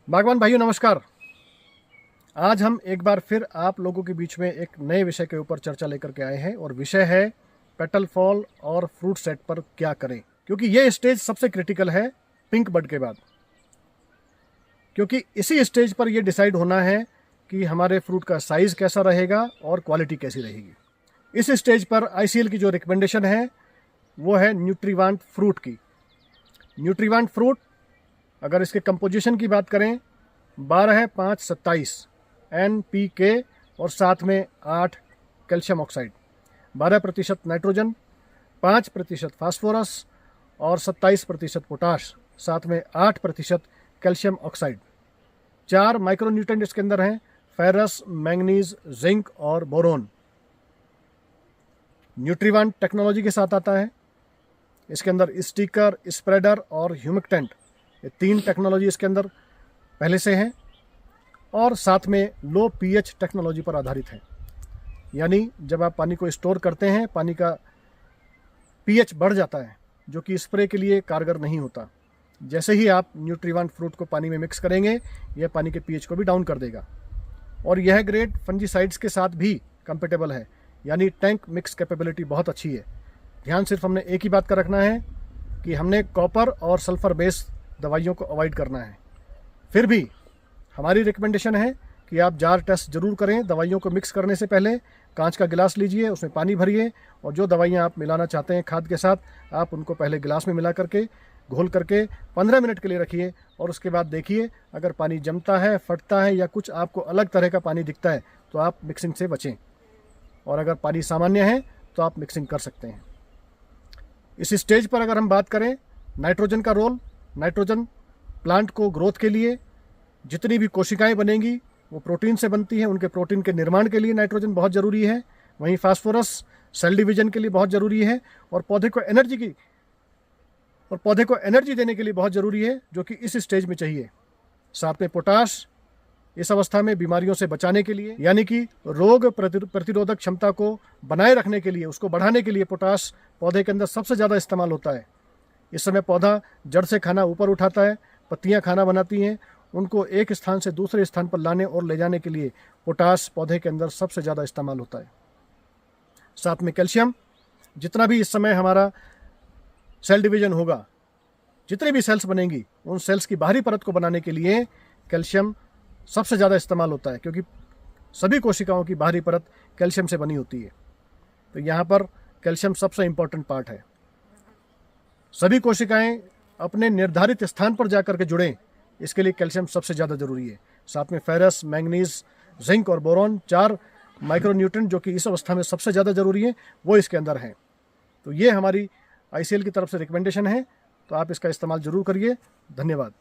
बागवान भाइयों नमस्कार। आज हम एक बार फिर आप लोगों के बीच में एक नए विषय के ऊपर चर्चा लेकर के आए हैं और विषय है पेटल फॉल और फ्रूट सेट पर क्या करें, क्योंकि ये स्टेज सबसे क्रिटिकल है पिंक बड के बाद, क्योंकि इसी स्टेज पर यह डिसाइड होना है कि हमारे फ्रूट का साइज कैसा रहेगा और क्वालिटी कैसी रहेगी। इस स्टेज पर आईसीएल की जो रिकमेंडेशन है वो है न्यूट्रीवांट फ्रूट की। न्यूट्रीवांट फ्रूट अगर इसके कंपोजिशन की बात करें 12-5-27 NPK और साथ में 8 कैल्शियम ऑक्साइड, 12% नाइट्रोजन, 5% फास्फोरस और 27% पोटाश, साथ में 8% कैल्शियम ऑक्साइड। 4 माइक्रोन्यूट्रेंट इसके अंदर हैं, फेरस, मैंगनीज, जिंक और बोरोन। न्यूट्रीवांट टेक्नोलॉजी के साथ आता है। इसके अंदर स्टिकर, स्प्रेडर और ह्यूमिक्टेंट, ये 3 टेक्नोलॉजी इसके अंदर पहले से हैं और साथ में लो पीएच टेक्नोलॉजी पर आधारित है। यानी जब आप पानी को स्टोर करते हैं पानी का पीएच बढ़ जाता है, जो कि स्प्रे के लिए कारगर नहीं होता। जैसे ही आप न्यूट्रीवांट फ्रूट को पानी में मिक्स करेंगे यह पानी के पीएच को भी डाउन कर देगा और यह ग्रेड फंजीसाइड्स के साथ भी कंपेटेबल है, यानी टैंक मिक्स कैपेबिलिटी बहुत अच्छी है। ध्यान सिर्फ हमने एक ही बात का रखना है कि हमने कॉपर और सल्फर बेस दवाइयों को अवॉइड करना है। फिर भी हमारी रिकमेंडेशन है कि आप जार टेस्ट जरूर करें। दवाइयों को मिक्स करने से पहले कांच का गिलास लीजिए, उसमें पानी भरिए और जो दवाइयाँ आप मिलाना चाहते हैं खाद के साथ, आप उनको पहले गिलास में मिला करके घोल करके 15 मिनट के लिए रखिए और उसके बाद देखिए अगर पानी जमता है, फटता है या कुछ आपको अलग तरह का पानी दिखता है तो आप मिक्सिंग से बचें, और अगर पानी सामान्य है तो आप मिक्सिंग कर सकते हैं। इस स्टेज पर अगर हम बात करें नाइट्रोजन का रोल, नाइट्रोजन प्लांट को ग्रोथ के लिए, जितनी भी कोशिकाएं बनेंगी वो प्रोटीन से बनती हैं, उनके प्रोटीन के निर्माण के लिए नाइट्रोजन बहुत ज़रूरी है। वहीं फास्फोरस सेल डिवीजन के लिए बहुत ज़रूरी है और पौधे को एनर्जी देने के लिए बहुत ज़रूरी है, जो कि इस स्टेज में चाहिए। साथ में पोटाश इस अवस्था में बीमारियों से बचाने के लिए, यानी कि रोग प्रतिरोधक क्षमता को बनाए रखने के लिए, उसको बढ़ाने के लिए पोटाश पौधे के अंदर सबसे ज़्यादा इस्तेमाल होता है। इस समय पौधा जड़ से खाना ऊपर उठाता है, पत्तियां खाना बनाती हैं, उनको एक स्थान से दूसरे स्थान पर लाने और ले जाने के लिए पोटाश पौधे के अंदर सबसे ज़्यादा इस्तेमाल होता है। साथ में कैल्शियम, जितना भी इस समय हमारा सेल डिवीजन होगा, जितनी भी सेल्स बनेंगी, उन सेल्स की बाहरी परत को बनाने के लिए कैल्शियम सबसे ज़्यादा इस्तेमाल होता है, क्योंकि सभी कोशिकाओं की बाहरी परत कैल्शियम से बनी होती है। तो यहाँ पर कैल्शियम सबसे इम्पॉर्टेंट पार्ट है। सभी कोशिकाएं अपने निर्धारित स्थान पर जाकर के जुड़ें, इसके लिए कैल्शियम सबसे ज़्यादा ज़रूरी है। साथ में फेरस, मैंगनीज, जिंक और बोरॉन, 4 माइक्रोन्यूट्रेंट जो कि इस अवस्था में सबसे ज़्यादा ज़रूरी है, वो इसके अंदर हैं। तो ये हमारी आईसीएल की तरफ से रिकमेंडेशन है, तो आप इसका इस्तेमाल ज़रूर करिए। धन्यवाद।